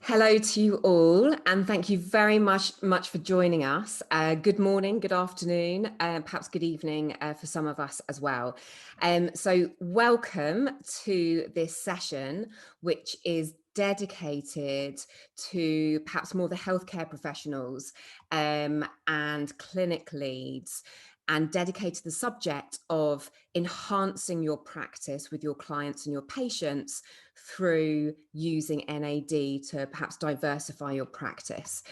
Hello to you all, and thank you very much for joining us. Good morning, good afternoon, perhaps good evening for some of us as well. So welcome to this session, which is dedicated to perhaps more the healthcare professionals and clinic leads, and dedicated to the subject of enhancing your practice with your clients and your patients through using NAD to perhaps diversify your practice.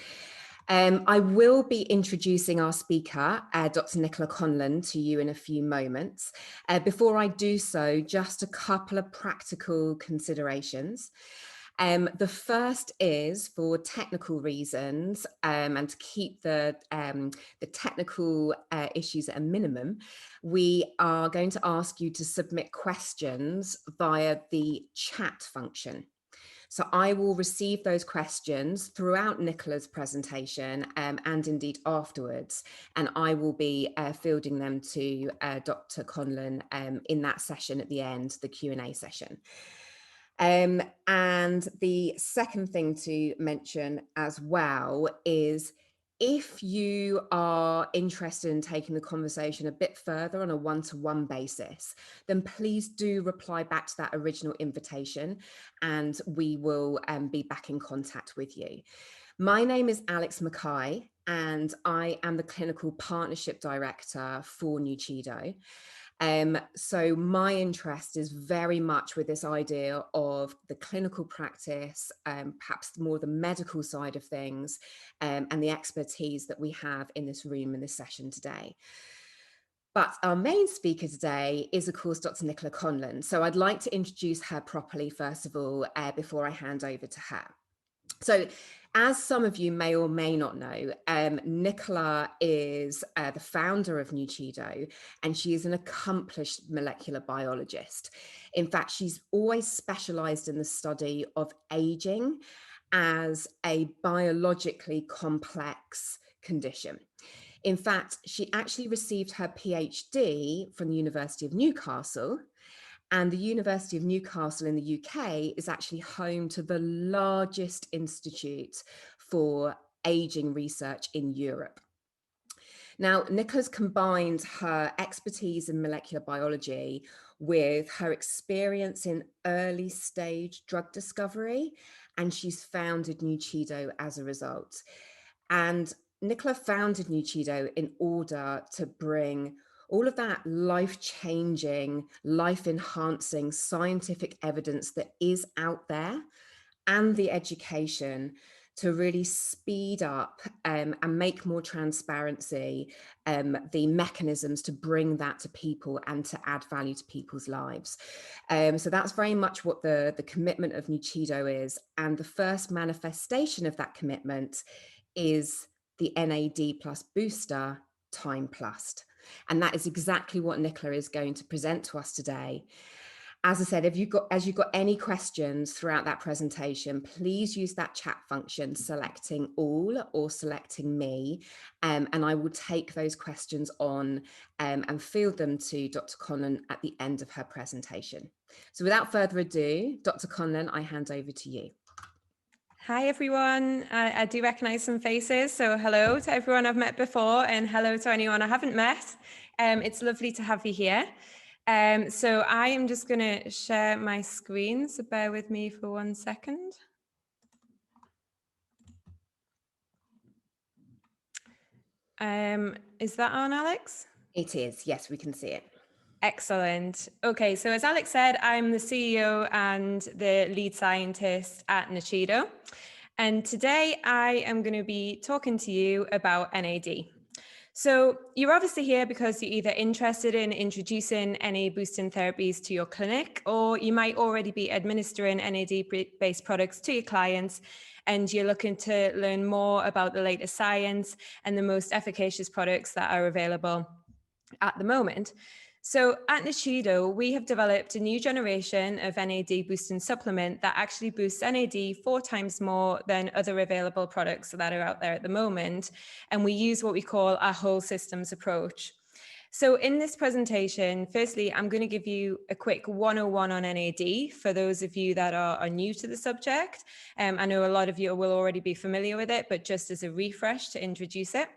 I will be introducing our speaker, Dr. Nichola Conlon, to you in a few moments. Before I do so, just a couple of practical considerations. The first is for technical reasons and to keep the technical issues at a minimum, we are going to ask you to submit questions via the chat function. So I will receive those questions throughout Nicola's presentation and indeed afterwards, and I will be fielding them to Dr. Conlon in that session at the end, the Q&A session. And the second thing to mention as well is if you are interested in taking the conversation a bit further on a one-to-one basis, then please do reply back to that original invitation and we will be back in contact with you. My name is Alex Mackay and I am the Clinical Partnership Director for Nuchido. So my interest is very much with this idea of the clinical practice, perhaps more the medical side of things, and the expertise that we have in this room in this session today. But our main speaker today is, of course, Dr. Nichola Conlon. So I'd like to introduce her properly, first of all, before I hand over to her. So as some of you may or may not know, Nichola is the founder of Nuchido, and she is an accomplished molecular biologist. In fact, she's always specialized in the study of aging as a biologically complex condition. In fact, she actually received her PhD from the University of Newcastle, and the University of Newcastle in the UK is actually home to the largest institute for aging research in Europe. Now, Nicola's combined her expertise in molecular biology with her experience in early stage drug discovery, and she's founded Nuchido as a result. And Nichola founded Nuchido in order to bring all of that life-changing, life-enhancing scientific evidence that is out there and the education to really speed up and make more transparency the mechanisms to bring that to people and to add value to people's lives. So that's very much what the commitment of Nuchido is. And the first manifestation of that commitment is the NAD plus booster Time Plus. And that is exactly what Nichola is going to present to us today. As I said, as you've got any questions throughout that presentation, please use that chat function, selecting all or selecting me, and I will take those questions on and field them to Dr. Conlon at the end of her presentation. So without further ado, Dr. Conlon, I hand over to you. Hi, everyone. I do recognize some faces. So hello to everyone I've met before and hello to anyone I haven't met. It's lovely to have you here. So I am just going to share my screen. So bear with me for 1 second. Is that on, Alex? It is. Yes, we can see it. Excellent. Okay, so as Alex said, I'm the CEO and the lead scientist at Nuchido. And today I am going to be talking to you about NAD. So you're obviously here because you're either interested in introducing NAD boosting therapies to your clinic, or you might already be administering NAD-based products to your clients, and you're looking to learn more about the latest science and the most efficacious products that are available at the moment. So at Nuchido, we have developed a new generation of NAD boosting supplement that actually boosts NAD 4 times more than other available products that are out there at the moment. And we use what we call a whole systems approach. So in this presentation, firstly, I'm going to give you a quick 101 on NAD for those of you that are new to the subject. I know a lot of you will already be familiar with it, but just as a refresh to introduce it.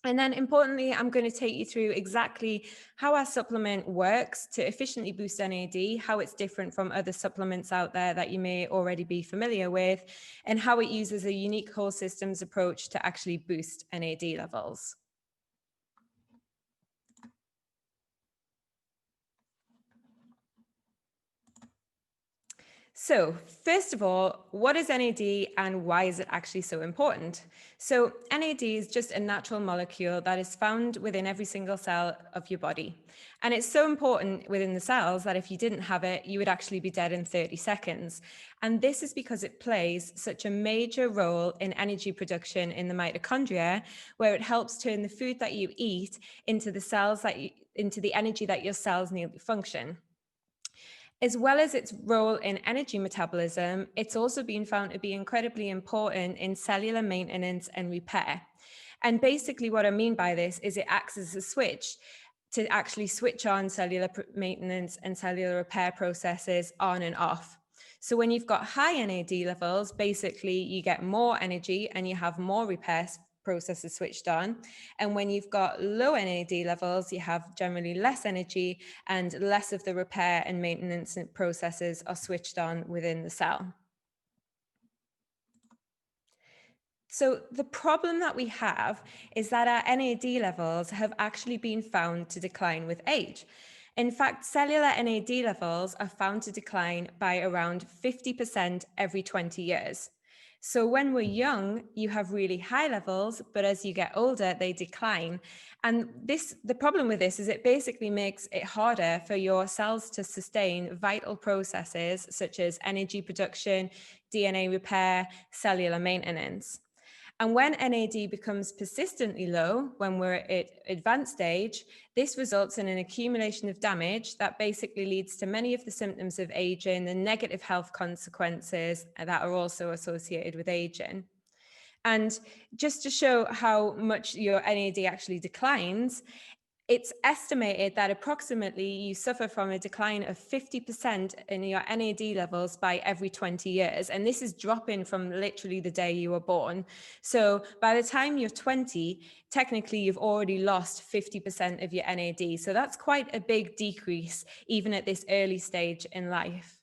And then importantly, I'm going to take you through exactly how our supplement works to efficiently boost NAD, how it's different from other supplements out there that you may already be familiar with, and how it uses a unique whole systems approach to actually boost NAD levels. So first of all, what is NAD and why is it actually so important? So NAD is just a natural molecule that is found within every single cell of your body. And it's so important within the cells that if you didn't have it, you would actually be dead in 30 seconds. And this is because it plays such a major role in energy production in the mitochondria, where it helps turn the food that you eat into the energy that your cells need to function. As well as its role in energy metabolism, it's also been found to be incredibly important in cellular maintenance and repair. And basically what I mean by this is it acts as a switch to actually switch on cellular maintenance and cellular repair processes on and off. So when you've got high NAD levels, basically you get more energy and you have more repair processes switched on. And when you've got low NAD levels, you have generally less energy and less of the repair and maintenance processes are switched on within the cell. So the problem that we have is that our NAD levels have actually been found to decline with age. In fact, cellular NAD levels are found to decline by around 50% every 20 years. So when we're young, you have really high levels, but as you get older, they decline. And the problem with this is it basically makes it harder for your cells to sustain vital processes such as energy production, DNA repair, cellular maintenance. And when NAD becomes persistently low, when we're at advanced stage, this results in an accumulation of damage that basically leads to many of the symptoms of aging, the negative health consequences that are also associated with aging. And just to show how much your NAD actually declines, it's estimated that approximately you suffer from a decline of 50% in your NAD levels by every 20 years. And this is dropping from literally the day you were born. So by the time you're 20, technically you've already lost 50% of your NAD. So that's quite a big decrease, even at this early stage in life.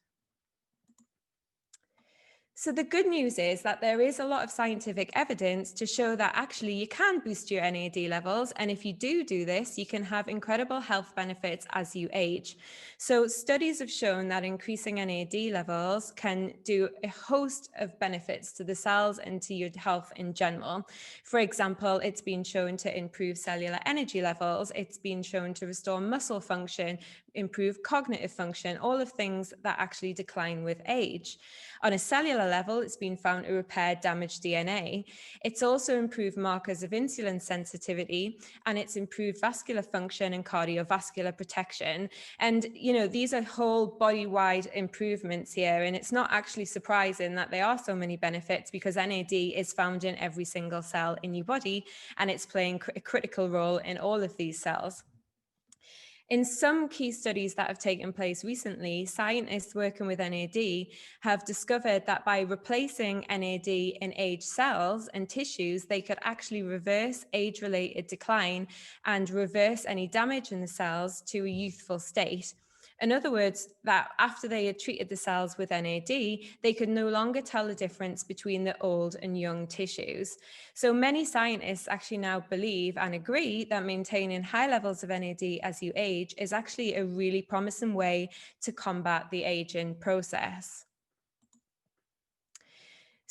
So the good news is that there is a lot of scientific evidence to show that actually you can boost your NAD levels. And if you do this, you can have incredible health benefits as you age. So studies have shown that increasing NAD levels can do a host of benefits to the cells and to your health in general. For example, it's been shown to improve cellular energy levels. It's been shown to restore muscle function, improve cognitive function, all of things that actually decline with age. On a cellular level, it's been found to repair damaged DNA. It's also improved markers of insulin sensitivity, and it's improved vascular function and cardiovascular protection. And, these are whole body-wide improvements here. And it's not actually surprising that there are so many benefits because NAD is found in every single cell in your body, and it's playing a critical role in all of these cells. In some key studies that have taken place recently, scientists working with NAD have discovered that by replacing NAD in aged cells and tissues, they could actually reverse age-related decline and reverse any damage in the cells to a youthful state. In other words, that after they had treated the cells with NAD, they could no longer tell the difference between the old and young tissues. So many scientists actually now believe and agree that maintaining high levels of NAD as you age is actually a really promising way to combat the aging process.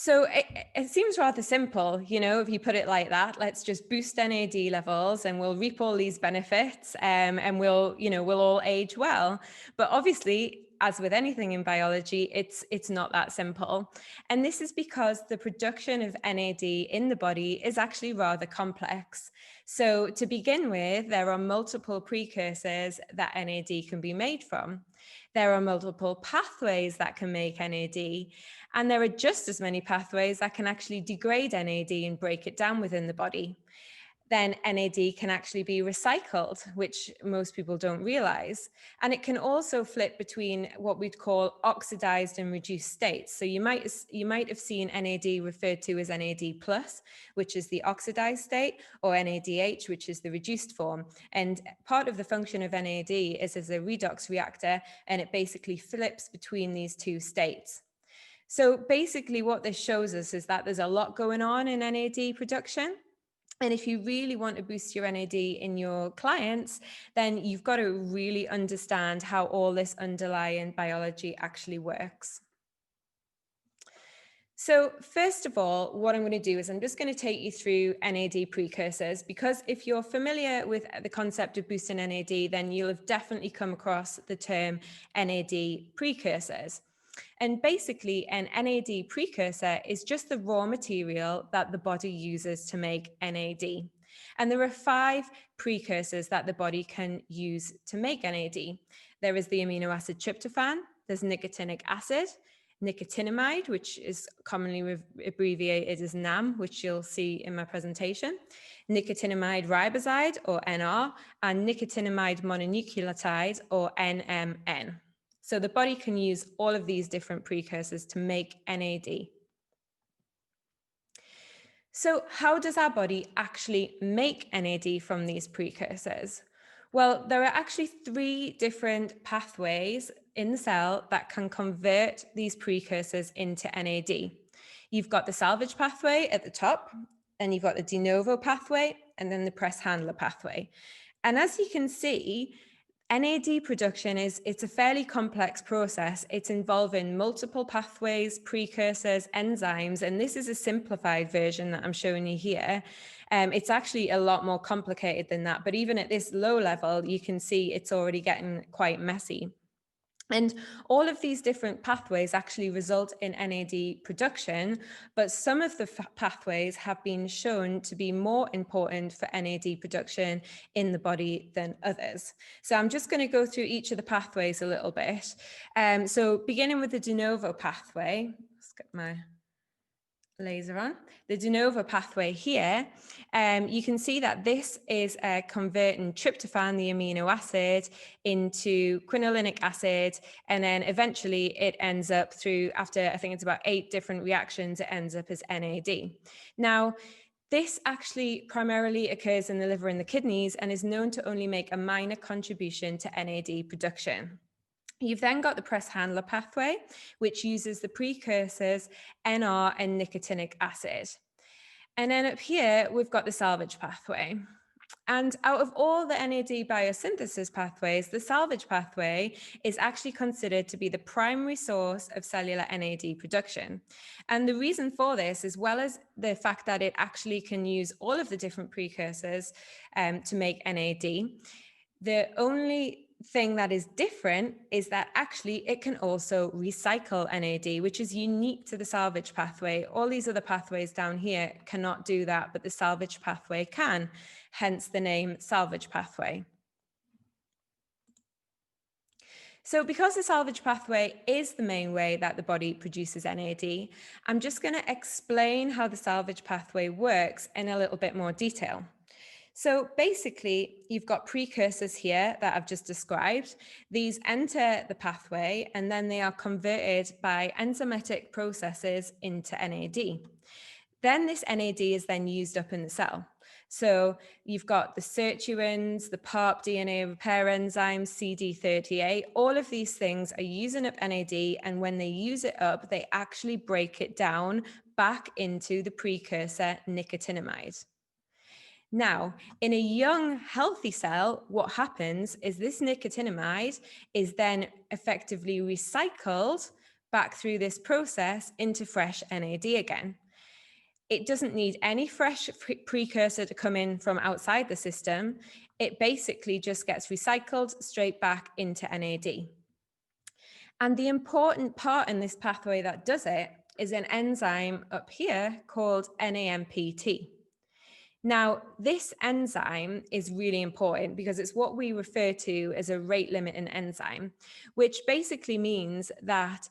So it seems rather simple, if you put it like that. Let's just boost NAD levels and we'll reap all these benefits, and we'll all age well. But obviously, as with anything in biology, it's not that simple. And this is because the production of NAD in the body is actually rather complex. So to begin with, there are multiple precursors that NAD can be made from. There are multiple pathways that can make NAD, and there are just as many pathways that can actually degrade NAD and break it down within the body. then NAD can actually be recycled, which most people don't realize. And it can also flip between what we'd call oxidized and reduced states. So you might have seen NAD referred to as NAD+, which is the oxidized state, or NADH, which is the reduced form. And part of the function of NAD is as a redox reactor, and it basically flips between these two states. So basically what this shows us is that there's a lot going on in NAD production. And if you really want to boost your NAD in your clients, then you've got to really understand how all this underlying biology actually works. So first of all, what I'm going to do is I'm just going to take you through NAD precursors, because if you're familiar with the concept of boosting NAD, then you'll have definitely come across the term NAD precursors. And basically, an NAD precursor is just the raw material that the body uses to make NAD. And there are 5 precursors that the body can use to make NAD. There is the amino acid tryptophan, there's nicotinic acid, nicotinamide, which is commonly abbreviated as NAM, which you'll see in my presentation, nicotinamide riboside, or NR, and nicotinamide mononucleotide, or NMN. So the body can use all of these different precursors to make NAD. So how does our body actually make NAD from these precursors? Well, there are actually 3 different pathways in the cell that can convert these precursors into NAD. You've got the salvage pathway at the top, and you've got the de novo pathway, and then the press handler pathway. And as you can see, NAD production it's a fairly complex process. It's involving multiple pathways, precursors, enzymes, and this is a simplified version that I'm showing you here. It's actually a lot more complicated than that, but even at this low level, you can see it's already getting quite messy. And all of these different pathways actually result in NAD production, but some of the pathways have been shown to be more important for NAD production in the body than others. So I'm just going to go through each of the pathways a little bit. So beginning with the de novo pathway, let's get my laser on, the de novo pathway here, you can see that this is converting tryptophan, the amino acid, into quinolinic acid, and then eventually it ends up through, after I think it's about 8 different reactions, it ends up as NAD. Now, this actually primarily occurs in the liver and the kidneys and is known to only make a minor contribution to NAD production. You've then got the press handler pathway, which uses the precursors NR and nicotinic acid. And then up here, we've got the salvage pathway. And out of all the NAD biosynthesis pathways, the salvage pathway is actually considered to be the primary source of cellular NAD production. And the reason for this, as well as the fact that it actually can use all of the different precursors to make NAD, the only thing that is different is that actually it can also recycle NAD, which is unique to the salvage pathway. All these other pathways down here cannot do that, but the salvage pathway can, hence the name salvage pathway. So because the salvage pathway is the main way that the body produces NAD, I'm just going to explain how the salvage pathway works in a little bit more detail. So basically, you've got precursors here that I've just described. These enter the pathway and then they are converted by enzymatic processes into NAD. Then this NAD is then used up in the cell. So you've got the sirtuins, the PARP DNA repair enzyme, CD38, all of these things are using up NAD, and when they use it up, they actually break it down back into the precursor nicotinamide. Now, in a young, healthy cell, what happens is this nicotinamide is then effectively recycled back through this process into fresh NAD again. It doesn't need any fresh precursor to come in from outside the system. It basically just gets recycled straight back into NAD. And the important part in this pathway that does it is an enzyme up here called NAMPT. Now, this enzyme is really important because it's what we refer to as a rate limiting enzyme, which basically means that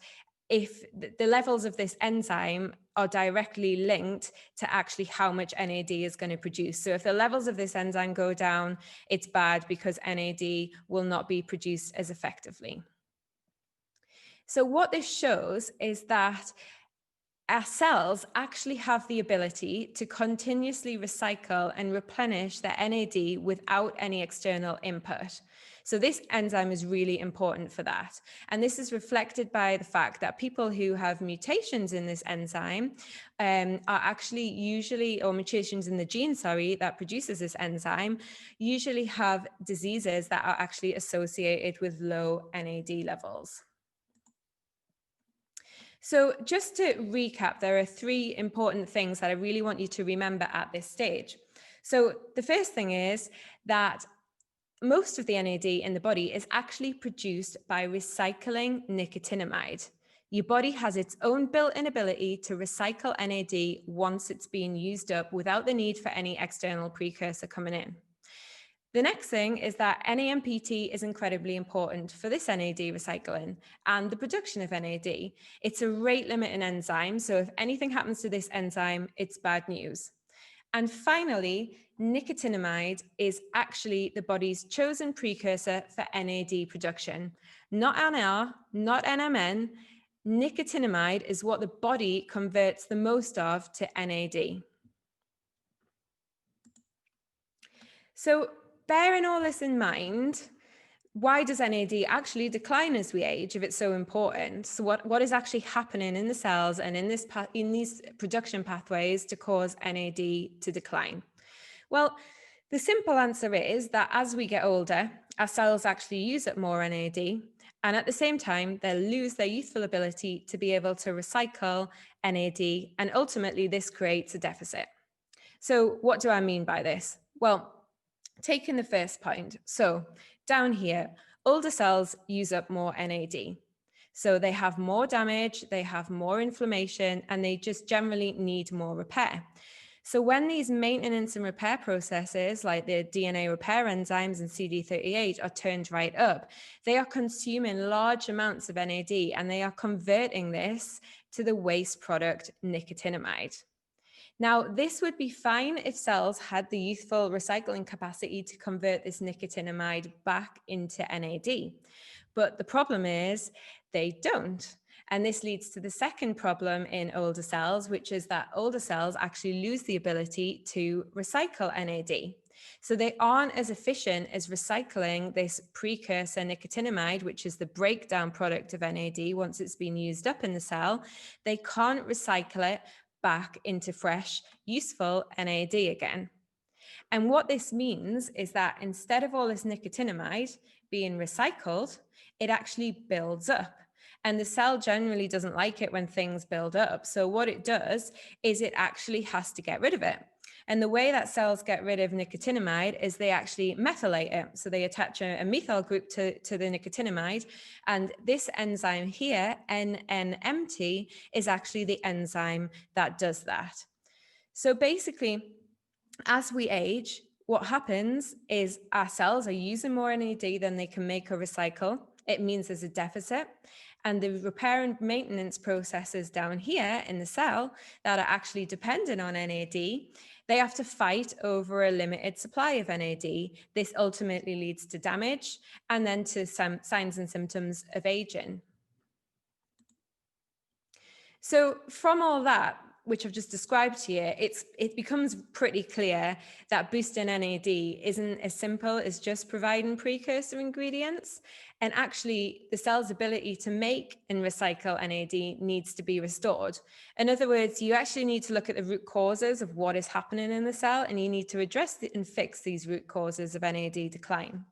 if the levels of this enzyme are directly linked to actually how much NAD is going to produce. So if the levels of this enzyme go down, it's bad because NAD will not be produced as effectively. So what this shows is that our cells actually have the ability to continuously recycle and replenish their NAD without any external input. So this enzyme is really important for that. And this is reflected by the fact that people who have mutations in this enzyme are actually usually, or mutations in the gene, that produces this enzyme, usually have diseases that are actually associated with low NAD levels. So just to recap, there are 3 important things that I really want you to remember at this stage. So the first thing is that most of the NAD in the body is actually produced by recycling nicotinamide. Your body has its own built-in ability to recycle NAD once it's been used up without the need for any external precursor coming in. The next thing is that NAMPT is incredibly important for this NAD recycling and the production of NAD. It's a rate-limiting enzyme, so if anything happens to this enzyme, it's bad news. And finally, nicotinamide is actually the body's chosen precursor for NAD production. Not NR, not NMN. Nicotinamide is what the body converts the most of to NAD. So bearing all this in mind, why does NAD actually decline as we age if it's so important? So what is actually happening in the cells and in these production pathways to cause NAD to decline? Well, the simple answer is that as we get older, our cells actually use up more NAD, and at the same time, they'll lose their youthful ability to be able to recycle NAD, and ultimately this creates a deficit. So what do I mean by this? Well, taking the first point, so down here, older cells use up more NAD. So they have more damage, they have more inflammation, and they just generally need more repair. So when these maintenance and repair processes like the DNA repair enzymes and CD38 are turned right up, they are consuming large amounts of NAD and they are converting this to the waste product nicotinamide. Now, this would be fine if cells had the youthful recycling capacity to convert this nicotinamide back into NAD. But the problem is they don't. And this leads to the second problem in older cells, which is that older cells actually lose the ability to recycle NAD. So they aren't as efficient as recycling this precursor nicotinamide, which is the breakdown product of NAD once it's been used up in the cell. They can't recycle it back into fresh, useful NAD again. And what this means is that instead of all this nicotinamide being recycled, it actually builds up. And the cell generally doesn't like it when things build up. So what it does is it actually has to get rid of it. And the way that cells get rid of nicotinamide is they actually methylate it. So they attach a methyl group to the nicotinamide. And this enzyme here, NAMPT, is actually the enzyme that does that. So basically, as we age, what happens is our cells are using more NAD than they can make or recycle. It means there's a deficit. And the repair and maintenance processes down here in the cell that are actually dependent on NAD, they have to fight over a limited supply of NAD. This ultimately leads to damage and then to some signs and symptoms of aging. So from all that, which I've just described here, it becomes pretty clear that boosting NAD isn't as simple as just providing precursor ingredients. And actually, the cell's ability to make and recycle NAD needs to be restored. In other words, you actually need to look at the root causes of what is happening in the cell, and you need to address and fix these root causes of NAD decline.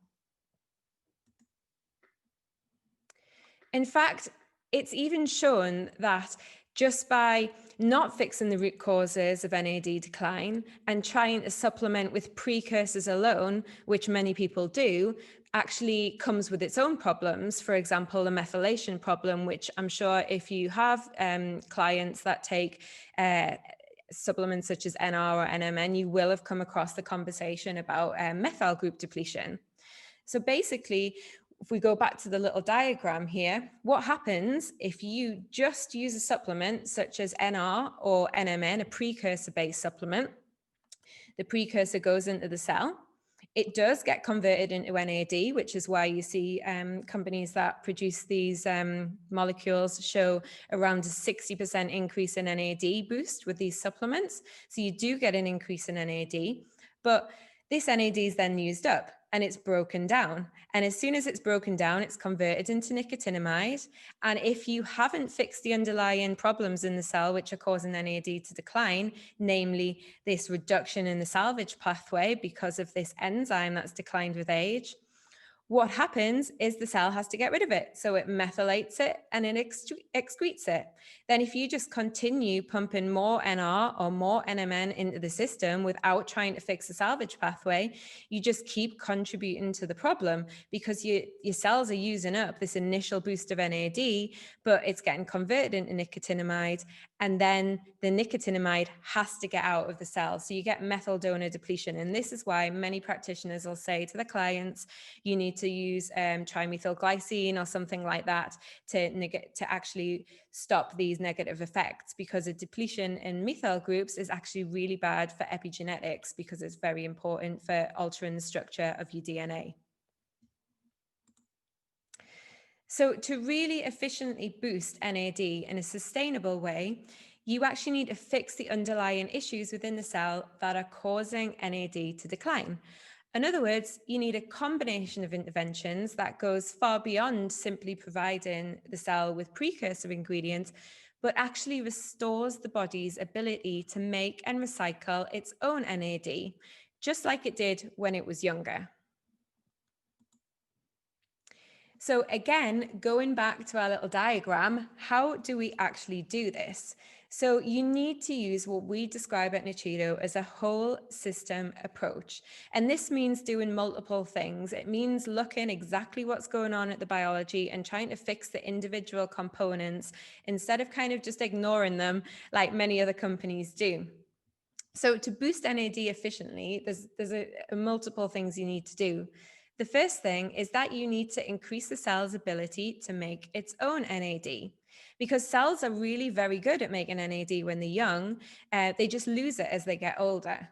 In fact, it's even shown that just by not fixing the root causes of NAD decline and trying to supplement with precursors alone, which many people do, actually comes with its own problems. For example, the methylation problem, which I'm sure if you have clients that take supplements such as NR or NMN, you will have come across the conversation about methyl group depletion. So basically, if we go back to the little diagram here, what happens if you just use a supplement such as NR or NMN, a precursor-based supplement? The precursor goes into the cell. It does get converted into NAD, which is why you see companies that produce these molecules show around a 60% increase in NAD boost with these supplements. So you do get an increase in NAD, but this NAD is then used up and it's broken down. And as soon as it's broken down, it's converted into nicotinamide. And if you haven't fixed the underlying problems in the cell, which are causing NAD to decline, namely this reduction in the salvage pathway because of this enzyme that's declined with age, what happens is the cell has to get rid of it. So it methylates it and it excretes it. Then if you just continue pumping more NR or more NMN into the system without trying to fix the salvage pathway, you just keep contributing to the problem because your cells are using up this initial boost of NAD, but it's getting converted into nicotinamide, and then the nicotinamide has to get out of the cell. So you get methyl donor depletion. And this is why many practitioners will say to the clients, you need to use trimethylglycine or something like that to actually stop these negative effects, because a depletion in methyl groups is actually really bad for epigenetics because it's very important for altering the structure of your DNA. So to really efficiently boost NAD in a sustainable way, you actually need to fix the underlying issues within the cell that are causing NAD to decline. In other words, you need a combination of interventions that goes far beyond simply providing the cell with precursor ingredients, but actually restores the body's ability to make and recycle its own NAD, just like it did when it was younger. So again, going back to our little diagram, how do we actually do this? So you need to use what we describe at Nuchido as a whole system approach. And this means doing multiple things. It means looking exactly what's going on at the biology and trying to fix the individual components instead of kind of just ignoring them like many other companies do. So to boost NAD efficiently, there's a multiple things you need to do. The first thing is that you need to increase the cell's ability to make its own NAD, because cells are really very good at making NAD when they're young. They just lose it as they get older.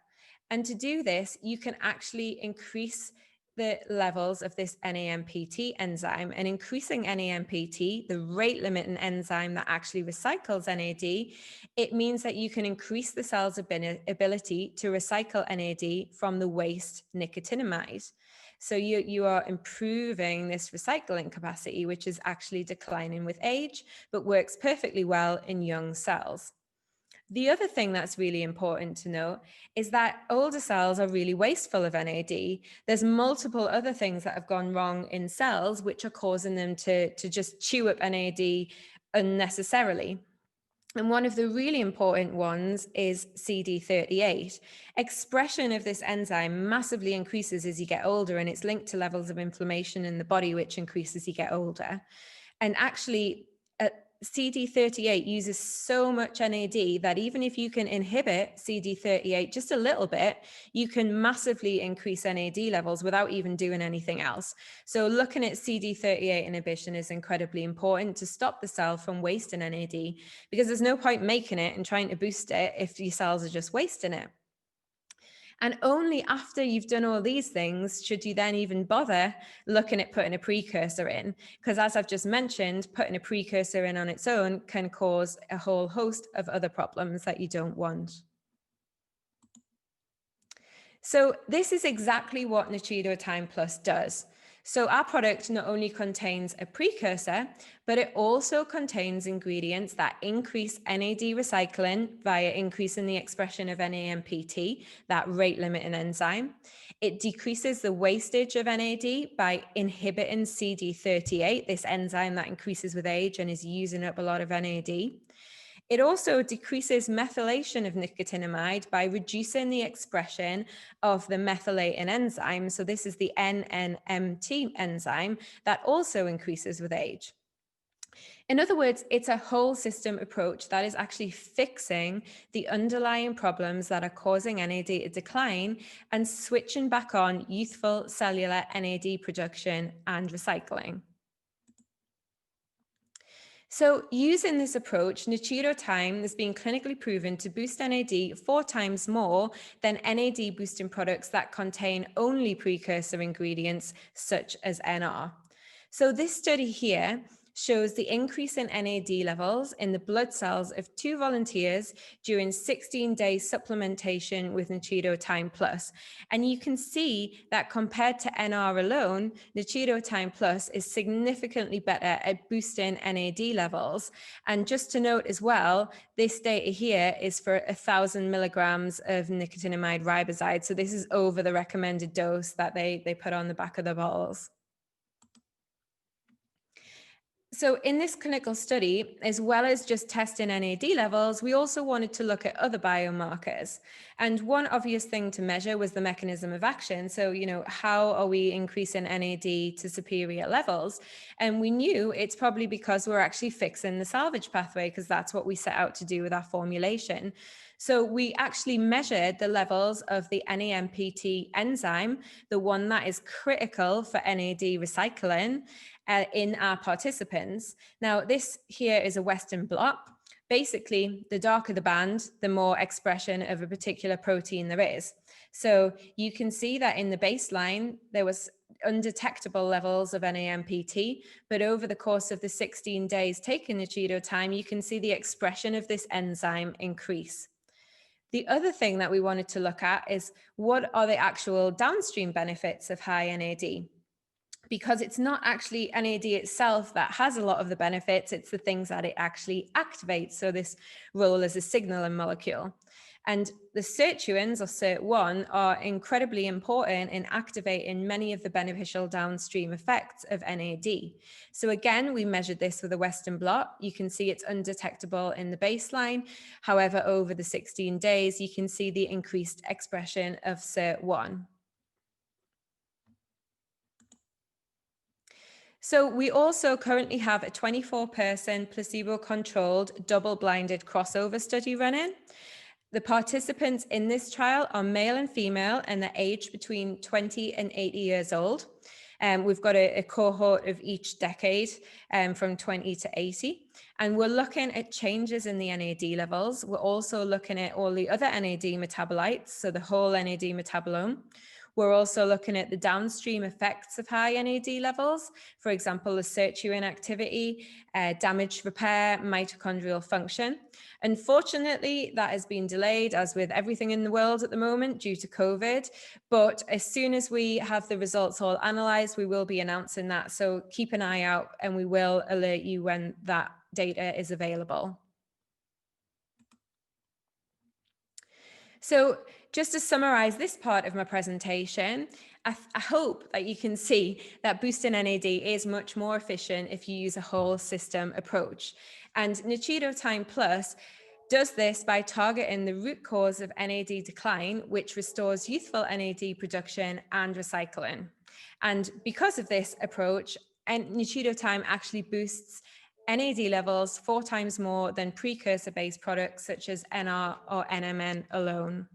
And to do this, you can actually increase the levels of this NAMPT enzyme, and increasing NAMPT, the rate limiting enzyme that actually recycles NAD, it means that you can increase the cell's ability to recycle NAD from the waste nicotinamide. So you are improving this recycling capacity, which is actually declining with age, but works perfectly well in young cells. The other thing that's really important to note is that older cells are really wasteful of NAD. There's multiple other things that have gone wrong in cells which are causing them to just chew up NAD unnecessarily. And one of the really important ones is CD38. Expression of this enzyme massively increases as you get older, and it's linked to levels of inflammation in the body, which increase as you get older. And actually, CD38 uses so much NAD that even if you can inhibit CD38 just a little bit, you can massively increase NAD levels without even doing anything else. So looking at CD38 inhibition is incredibly important to stop the cell from wasting NAD, because there's no point making it and trying to boost it if your cells are just wasting it. And only after you've done all these things should you then even bother looking at putting a precursor in. Because as I've just mentioned, putting a precursor in on its own can cause a whole host of other problems that you don't want. So this is exactly what Nuchido Time Plus does. So our product not only contains a precursor, but it also contains ingredients that increase NAD recycling via increasing the expression of NAMPT, that rate limiting enzyme. It decreases the wastage of NAD by inhibiting CD38, this enzyme that increases with age and is using up a lot of NAD. It also decreases methylation of nicotinamide by reducing the expression of the methylating enzyme. So this is the NNMT enzyme that also increases with age. In other words, it's a whole system approach that is actually fixing the underlying problems that are causing NAD to decline and switching back on youthful cellular NAD production and recycling. So using this approach, Nuchido TIME has been clinically proven to boost NAD 4 times more than NAD boosting products that contain only precursor ingredients such as NR. So this study here shows the increase in NAD levels in the blood cells of 2 volunteers during 16-day supplementation with Nuchido TIME Plus. And you can see that compared to NR alone, Nuchido TIME Plus is significantly better at boosting NAD levels. And just to note as well, this data here is for 1,000 milligrams of nicotinamide riboside. So this is over the recommended dose that they put on the back of the bottles. So in this clinical study, as well as just testing NAD levels, we also wanted to look at other biomarkers. And one obvious thing to measure was the mechanism of action. So, how are we increasing NAD to superior levels? And we knew it's probably because we're actually fixing the salvage pathway, because that's what we set out to do with our formulation. So we actually measured the levels of the NAMPT enzyme, the one that is critical for NAD recycling, in our participants. Now, this here is a Western blot. Basically, the darker the band, the more expression of a particular protein there is. So you can see that in the baseline, there was undetectable levels of NAMPT, but over the course of the 16 days taking Nuchido TIME, you can see the expression of this enzyme increase. The other thing that we wanted to look at is what are the actual downstream benefits of high NAD? Because it's not actually NAD itself that has a lot of the benefits, it's the things that it actually activates. So this role as a signaling molecule. And the sirtuins, or SIRT1, are incredibly important in activating many of the beneficial downstream effects of NAD. So again, we measured this with a Western blot. You can see it's undetectable in the baseline. However, over the 16 days, you can see the increased expression of SIRT1. So we also currently have a 24-person placebo-controlled double-blinded crossover study running. The participants in this trial are male and female, and they're aged between 20 and 80 years old. We've got a cohort of each decade from 20 to 80. And we're looking at changes in the NAD levels. We're also looking at all the other NAD metabolites, so the whole NAD metabolome. We're also looking at the downstream effects of high NAD levels, for example, the sirtuin activity, damage repair, mitochondrial function. Unfortunately, that has been delayed, as with everything in the world at the moment, due to COVID. But as soon as we have the results all analyzed, we will be announcing that. So keep an eye out, and we will alert you when that data is available. So just to summarize this part of my presentation, I hope that you can see that boosting NAD is much more efficient if you use a whole system approach. And Nuchido TIME Plus does this by targeting the root cause of NAD decline, which restores youthful NAD production and recycling. And because of this approach, Nuchido TIME actually boosts NAD levels 4 times more than precursor-based products such as NR or NMN alone.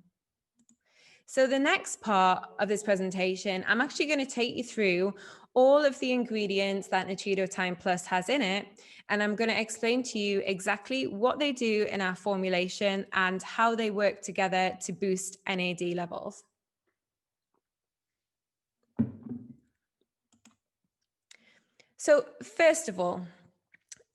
So the next part of this presentation, I'm actually going to take you through all of the ingredients that Nuchido TIME Plus has in it, and I'm going to explain to you exactly what they do in our formulation and how they work together to boost NAD levels. So first of all,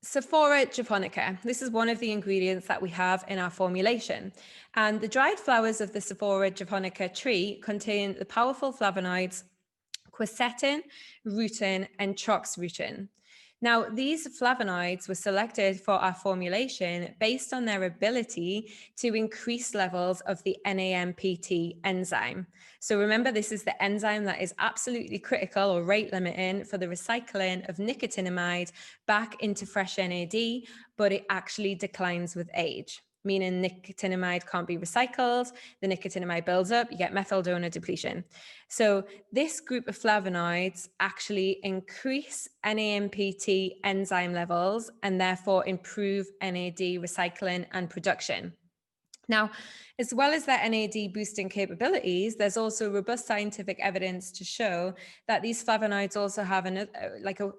Sephora japonica. This is one of the ingredients that we have in our formulation. And the dried flowers of the Sephora japonica tree contain the powerful flavonoids quercetin, rutin, and troxrutin. Now, these flavonoids were selected for our formulation based on their ability to increase levels of the NAMPT enzyme. So remember, this is the enzyme that is absolutely critical or rate limiting for the recycling of nicotinamide back into fresh NAD, but it actually declines with age. meaning nicotinamide can't be recycled. The nicotinamide builds up, you get methyl donor depletion. So this group of flavonoids actually increase NAMPT enzyme levels and therefore improve NAD recycling and production. Now, as well as their NAD boosting capabilities, there's also robust scientific evidence to show that these flavonoids also have a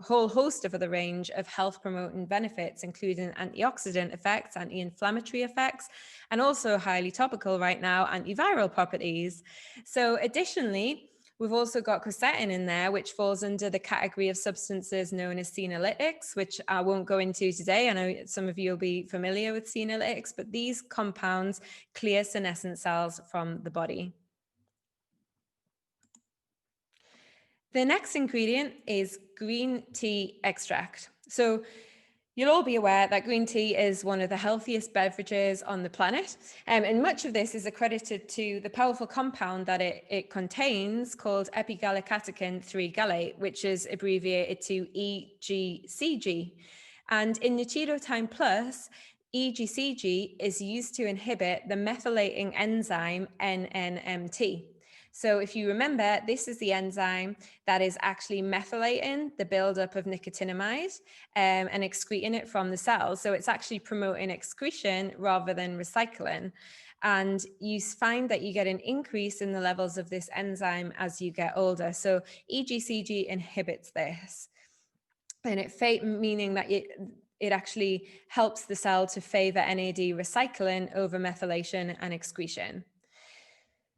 whole host of other range of health promoting benefits, including antioxidant effects, anti-inflammatory effects, and also highly topical right now, antiviral properties. So additionally, we've also got quercetin in there, which falls under the category of substances known as senolytics, which I won't go into today. I know some of you will be familiar with senolytics, but these compounds clear senescent cells from the body. The next ingredient is green tea extract. So you'll all be aware that green tea is one of the healthiest beverages on the planet, and much of this is accredited to the powerful compound that it contains called epigallocatechin 3-gallate, which is abbreviated to EGCG. And in Nuchido Time Plus, EGCG is used to inhibit the methylating enzyme NNMT. So if you remember, this is the enzyme that is actually methylating the buildup of nicotinamide and excreting it from the cells. So it's actually promoting excretion rather than recycling. And you find that you get an increase in the levels of this enzyme as you get older. So EGCG inhibits this. And meaning that it actually helps the cell to favor NAD recycling over methylation and excretion.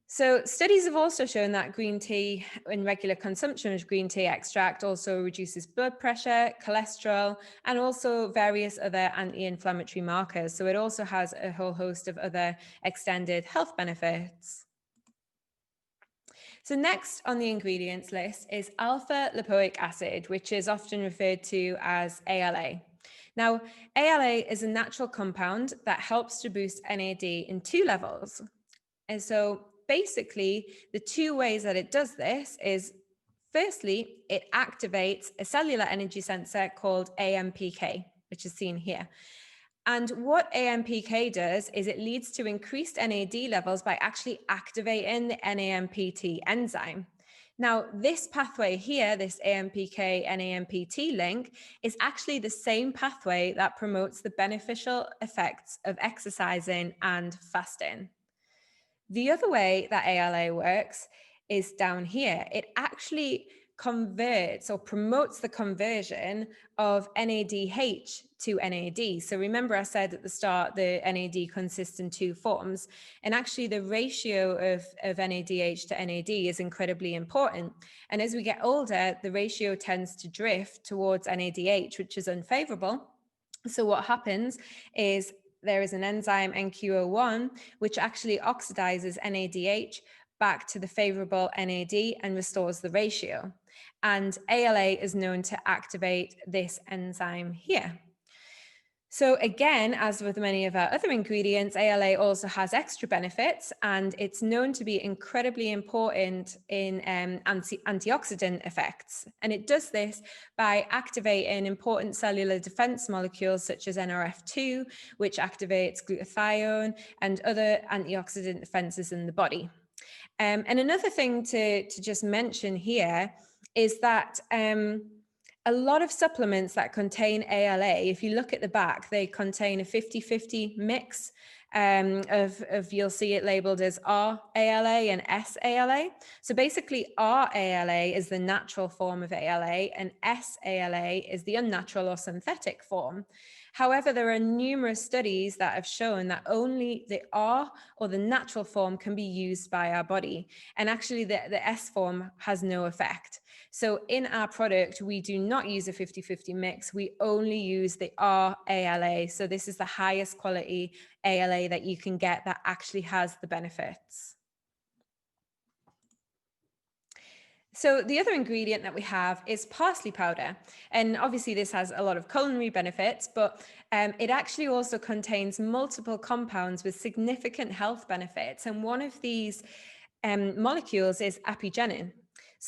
So studies have also shown that green tea and regular consumption of green tea extract also reduces blood pressure, cholesterol, and also various other anti-inflammatory markers. So it also has a whole host of other extended health benefits. So next on the ingredients list is alpha lipoic acid, which is often referred to as ALA. Now, ALA is a natural compound that helps to boost NAD in 2 levels. And so basically, the 2 ways that it does this is, firstly, it activates a cellular energy sensor called AMPK, which is seen here. And what AMPK does is it leads to increased NAD levels by actually activating the NAMPT enzyme. Now, this pathway here, this AMPK-NAMPT link, is actually the same pathway that promotes the beneficial effects of exercising and fasting. The other way that ALA works is down here. It actually converts or promotes the conversion of NADH to NAD. So remember I said at the start, the NAD consists in 2 forms, and actually the ratio of NADH to NAD is incredibly important. And as we get older, the ratio tends to drift towards NADH, which is unfavorable. So what happens is there is an enzyme NQO1, which actually oxidizes NADH back to the favorable NAD and restores the ratio. And ALA is known to activate this enzyme here. So again, as with many of our other ingredients, ALA also has extra benefits, and it's known to be incredibly important in antioxidant effects. And it does this by activating important cellular defense molecules such as NRF2, which activates glutathione and other antioxidant defenses in the body. And another thing to just mention here is that a lot of supplements that contain ALA, if you look at the back, they contain a 50-50 mix of, you'll see it labeled as R-ALA and S-ALA. So basically R-ALA is the natural form of ALA and S-ALA is the unnatural or synthetic form. However, there are numerous studies that have shown that only the R or the natural form can be used by our body. And actually the S form has no effect. So in our product, we do not use a 50-50 mix. We only use the R-ALA. So this is the highest quality ALA that you can get that actually has the benefits. So the other ingredient that we have is parsley powder. And obviously this has a lot of culinary benefits, but it actually also contains multiple compounds with significant health benefits. And one of these molecules is apigenin.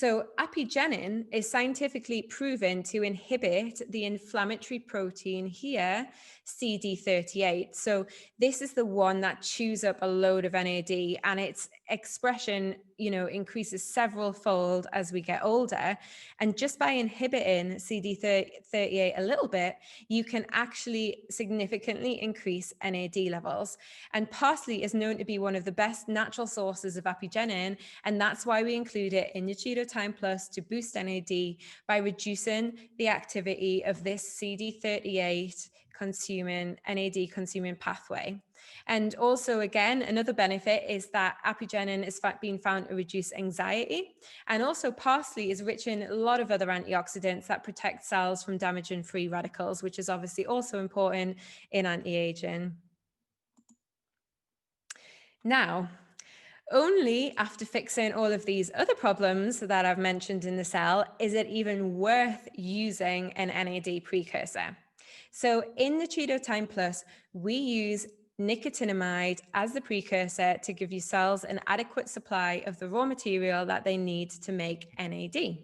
So apigenin is scientifically proven to inhibit the inflammatory protein here, CD38. So this is the one that chews up a load of NAD, and its expression, increases several fold as we get older. And just by inhibiting CD38 a little bit, you can actually significantly increase NAD levels. And parsley is known to be one of the best natural sources of apigenin, and that's why we include it in Nuchido Time Plus to boost NAD by reducing the activity of this CD38 NAD consuming pathway. And also, again, another benefit is that apigenin is being found to reduce anxiety. And also, parsley is rich in a lot of other antioxidants that protect cells from damaging free radicals, which is obviously also important in anti-aging. Now, only after fixing all of these other problems that I've mentioned in the cell is it even worth using an NAD precursor. So in the Nuchido Time Plus, we use nicotinamide as the precursor to give your cells an adequate supply of the raw material that they need to make NAD.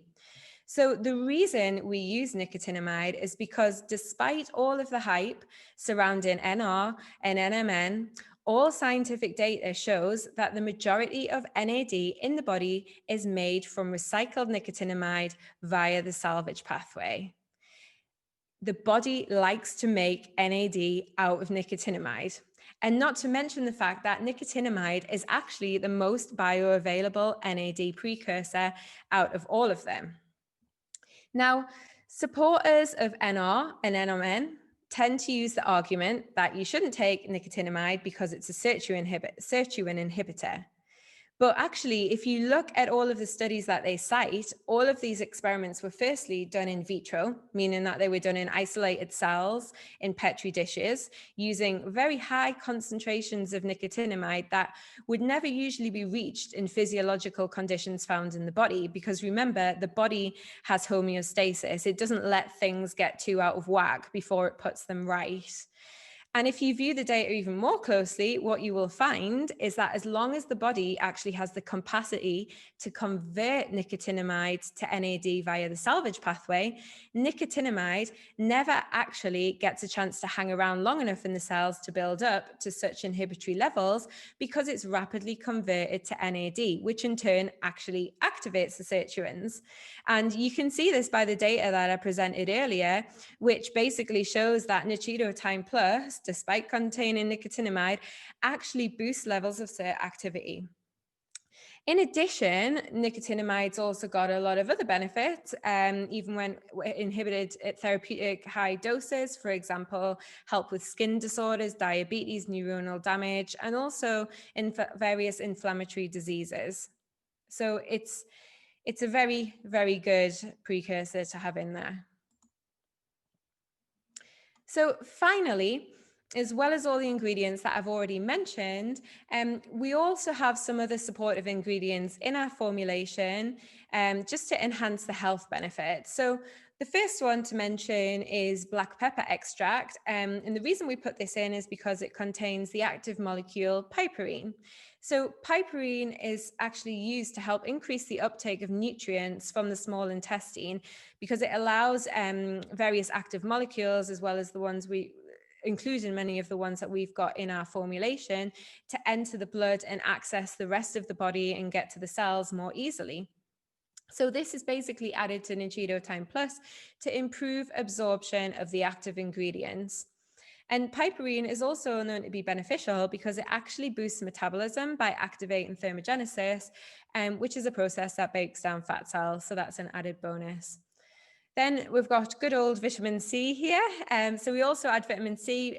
So the reason we use nicotinamide is because despite all of the hype surrounding NR and NMN, all scientific data shows that the majority of NAD in the body is made from recycled nicotinamide via the salvage pathway. The body likes to make NAD out of nicotinamide. And not to mention the fact that nicotinamide is actually the most bioavailable NAD precursor out of all of them. Now, supporters of NR and NMN tend to use the argument that you shouldn't take nicotinamide because it's a sirtuin inhibitor. But actually, if you look at all of the studies that they cite, all of these experiments were firstly done in vitro, meaning that they were done in isolated cells in Petri dishes using very high concentrations of nicotinamide that would never usually be reached in physiological conditions found in the body. Because remember, the body has homeostasis. It doesn't let things get too out of whack before it puts them right. And if you view the data even more closely, what you will find is that as long as the body actually has the capacity to convert nicotinamide to NAD via the salvage pathway, nicotinamide never actually gets a chance to hang around long enough in the cells to build up to such inhibitory levels because it's rapidly converted to NAD, which in turn actually activates the sirtuins. And you can see this by the data that I presented earlier, which basically shows that Nuchido Time Plus, despite containing nicotinamide, actually boosts levels of SIRT activity. In addition, nicotinamide's also got a lot of other benefits, even when inhibited at therapeutic high doses, for example, help with skin disorders, diabetes, neuronal damage, and also in various inflammatory diseases. So it's a very, very good precursor to have in there. So finally, as well as all the ingredients that I've already mentioned, we also have some other supportive ingredients in our formulation just to enhance the health benefits. So the first one to mention is black pepper extract. And the reason we put this in is because it contains the active molecule piperine. So piperine is actually used to help increase the uptake of nutrients from the small intestine because it allows various active molecules, as well as the ones including many of the ones that we've got in our formulation, to enter the blood and access the rest of the body and get to the cells more easily. So this is basically added to Nuchido Time Plus to improve absorption of the active ingredients. And piperine is also known to be beneficial because it actually boosts metabolism by activating thermogenesis, which is a process that breaks down fat cells. So that's an added bonus. Then we've got good old vitamin C here. So we also add vitamin C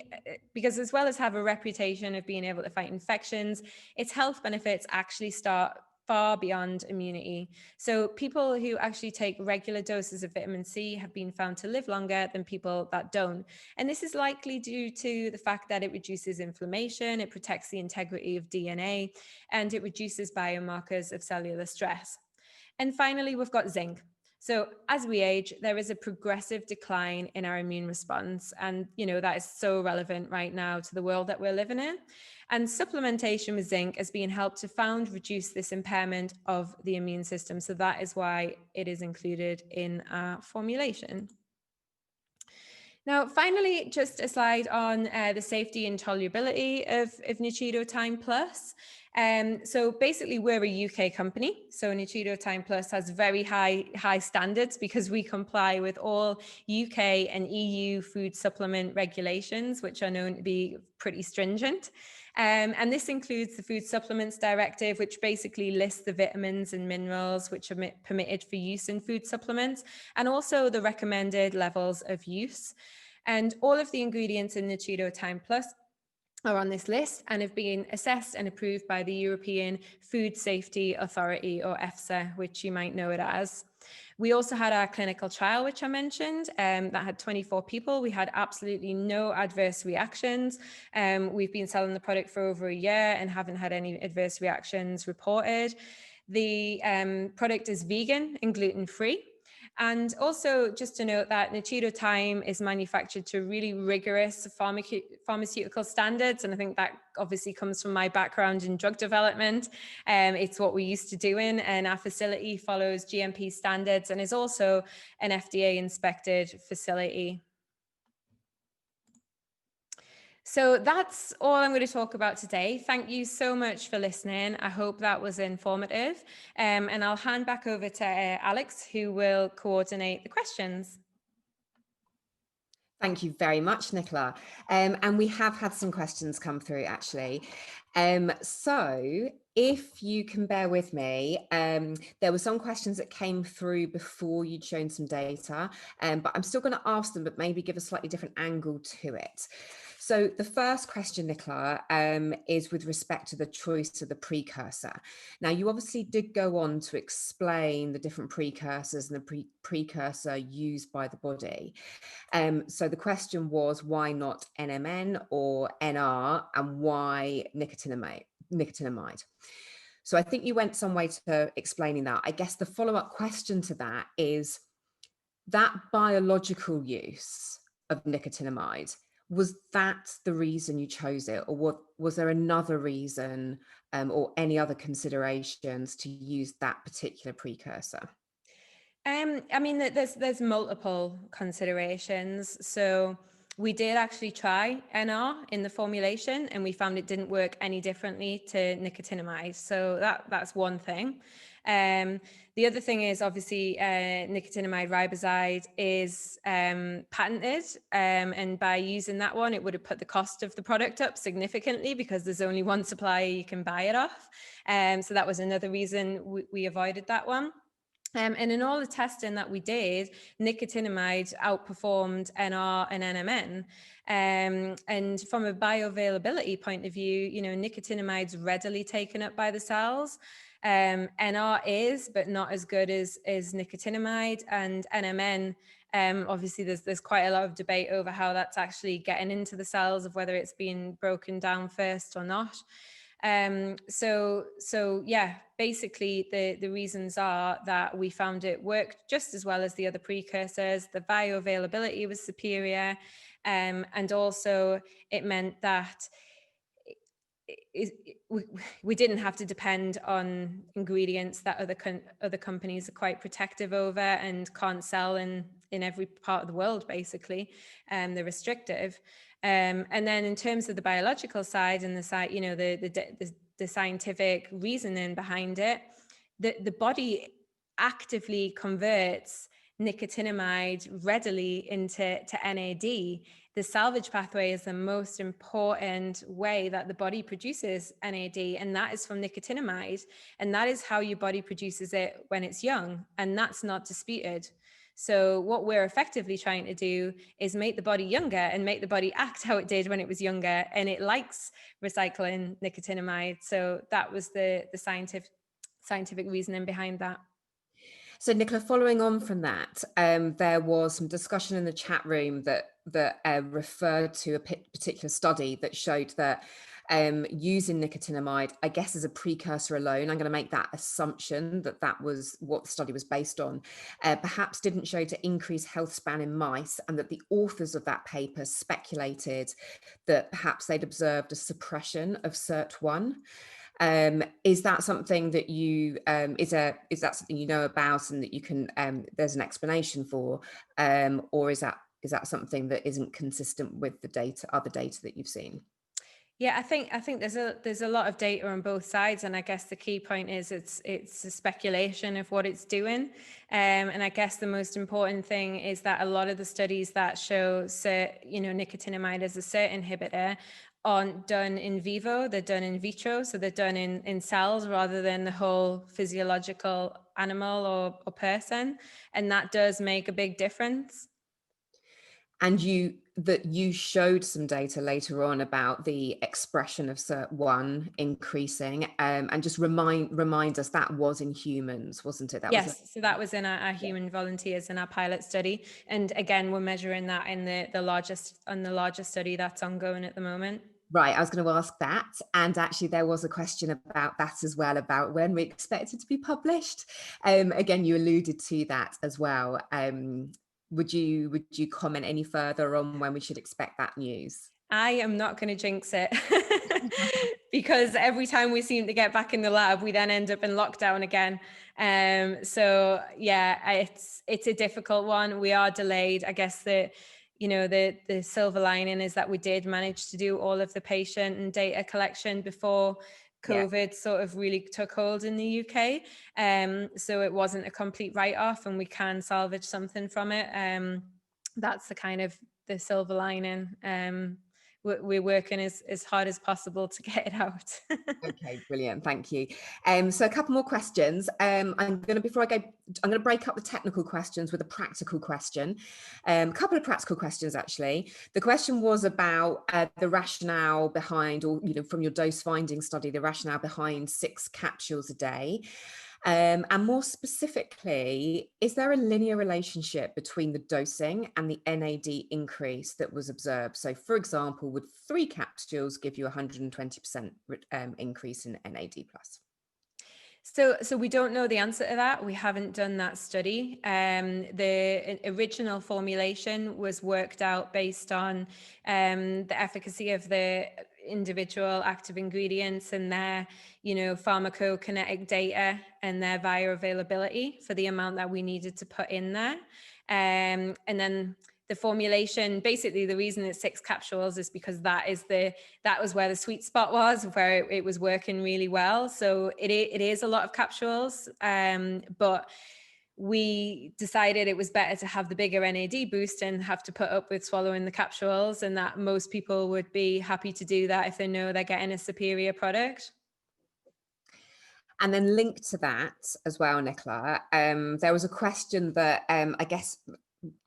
because, as well as have a reputation of being able to fight infections, its health benefits actually start far beyond immunity. So people who actually take regular doses of vitamin C have been found to live longer than people that don't. And this is likely due to the fact that it reduces inflammation, it protects the integrity of DNA, and it reduces biomarkers of cellular stress. And finally, we've got zinc. So as we age, there is a progressive decline in our immune response. And, that is so relevant right now to the world that we're living in. And supplementation with zinc has been helped to found reduce this impairment of the immune system. So that is why it is included in our formulation. Now, finally, just a slide on the safety and tolerability of Nuchido Time Plus. So basically, we're a UK company. So Nuchido Time Plus has very high standards because we comply with all UK and EU food supplement regulations, which are known to be pretty stringent. And this includes the Food Supplements Directive, which basically lists the vitamins and minerals which are permitted for use in food supplements, and also the recommended levels of use. And all of the ingredients in Nuchido Time Plus are on this list and have been assessed and approved by the European Food Safety Authority, or EFSA, which you might know it as. We also had our clinical trial, which I mentioned, that had 24 people. We had absolutely no adverse reactions. We've been selling the product for over a year and haven't had any adverse reactions reported. The product is vegan and gluten-free. And also just to note that Nuchido Time is manufactured to really rigorous pharmaceutical standards. And I think that obviously comes from my background in drug development. It's what we used to do and our facility follows GMP standards and is also an FDA inspected facility. So that's all I'm going to talk about today. Thank you so much for listening. I hope that was informative. And I'll hand back over to Alex, who will coordinate the questions. Thank you very much, Nichola. And we have had some questions come through, actually. So if you can bear with me, there were some questions that came through before you'd shown some data, but I'm still going to ask them, but maybe give a slightly different angle to it. So the first question, Nichola, is with respect to the choice of the precursor. Now, you obviously did go on to explain the different precursors and the precursor used by the body. So the question was, why not NMN or NR, and why nicotinamide? So I think you went some way to explaining that. I guess the follow-up question to that is that biological use of nicotinamide, was that the reason you chose it, or was there another reason or any other considerations to use that particular precursor? I mean, there's multiple considerations. So we did actually try NR in the formulation, and we found it didn't work any differently to nicotinamide. So that's one thing. The other thing is obviously nicotinamide riboside is patented, and by using that one, it would have put the cost of the product up significantly because there's only one supplier you can buy it off. So that was another reason we avoided that one. And in all the testing that we did, nicotinamide outperformed NR and NMN. And from a bioavailability point of view, nicotinamide's readily taken up by the cells. NR is, but not as good as nicotinamide. And NMN, obviously there's quite a lot of debate over how that's actually getting into the cells, of whether it's being broken down first or not. So yeah, basically the reasons are that we found it worked just as well as the other precursors. The bioavailability was superior, and also it meant that we didn't have to depend on ingredients that other companies are quite protective over and can't sell in every part of the world, basically. They're restrictive. And then in terms of the biological side and the scientific reasoning behind it, the body actively converts nicotinamide readily into NAD. The salvage pathway is the most important way that the body produces NAD, and that is from nicotinamide. And that is how your body produces it when it's young, and that's not disputed. So what we're effectively trying to do is make the body younger and make the body act how it did when it was younger, and it likes recycling nicotinamide. So that was the scientific reasoning behind that. So Nichola, following on from that, there was some discussion in the chat room that referred to a particular study that showed that using nicotinamide, I guess, as a precursor alone. I'm going to make that assumption that that was what the study was based on. Perhaps didn't show to increase health span in mice, and that the authors of that paper speculated that perhaps they'd observed a suppression of SIRT1. Is that something that you is that something you know about and that you can there's an explanation for, or is that something that isn't consistent with the other data that you've seen? Yeah, I think there's a lot of data on both sides, and I guess the key point is it's a speculation of what it's doing, and I guess the most important thing is that a lot of the studies that show nicotinamide as a SERT inhibitor aren't done in vivo; they're done in vitro, so they're done in cells rather than the whole physiological animal or person, and that does make a big difference. And you showed some data later on about the expression of SIRT1 increasing, and just remind us that was in humans, wasn't it? That was Yes, so that was in our human volunteers in our pilot study, and again, we're measuring that in the largest study that's ongoing at the moment. right. I was going to ask that, and actually, there was a question about that as well, about when we expect it to be published. Again, you alluded to that as well. Would you comment any further on when we should expect that news? I am not going to jinx it because every time we seem to get back in the lab, we then end up in lockdown again. So yeah, it's a difficult one. We are delayed. I guess the silver lining is that we did manage to do all of the patient and data collection before Yeah. COVID sort of really took hold in the UK. So it wasn't a complete write-off, and we can salvage something from it. That's the kind of the silver lining. We're working as hard as possible to get it out. Okay, brilliant. Thank you. So a couple more questions. Before I go, I'm going to break up the technical questions with a practical question. A couple of practical questions, actually. The question was about the rationale behind, or from your dose finding study, the rationale behind 6 capsules a day. And more specifically, is there a linear relationship between the dosing and the NAD increase that was observed? So, for example, would 3 capsules give you 120% increase in NAD plus? So we don't know the answer to that. We haven't done that study. The original formulation was worked out based on the efficacy of the individual active ingredients and their, pharmacokinetic data and their bioavailability for the amount that we needed to put in there. And then the formulation, basically the reason it's 6 capsules is because that was where the sweet spot was, where it was working really well. So it is a lot of capsules, but we decided it was better to have the bigger NAD boost and have to put up with swallowing the capsules, and that most people would be happy to do that if they know they're getting a superior product. And then linked to that as well, Nichola, there was a question that I guess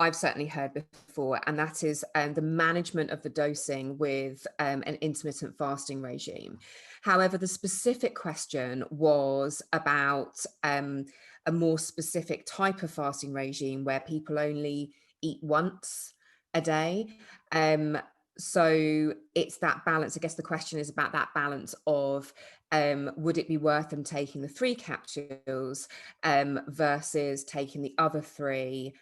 I've certainly heard before, and that is the management of the dosing with an intermittent fasting regime. However, the specific question was about a more specific type of fasting regime where people only eat once a day. So it's that balance. I guess the question is about that balance of would it be worth them taking the 3 capsules versus taking the other 3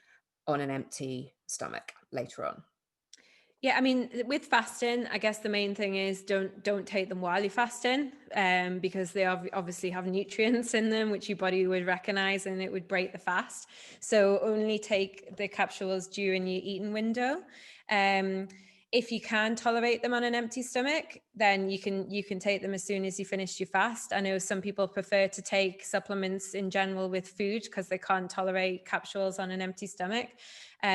on an empty stomach later on? Yeah, I mean, with fasting, I guess the main thing is don't take them while you're fasting, because they obviously have nutrients in them which your body would recognize, and it would break the fast. So only take the capsules during your eating window. If you can tolerate them on an empty stomach, then you can take them as soon as you finish your fast. I know some people prefer to take supplements in general with food because they can't tolerate capsules on an empty stomach.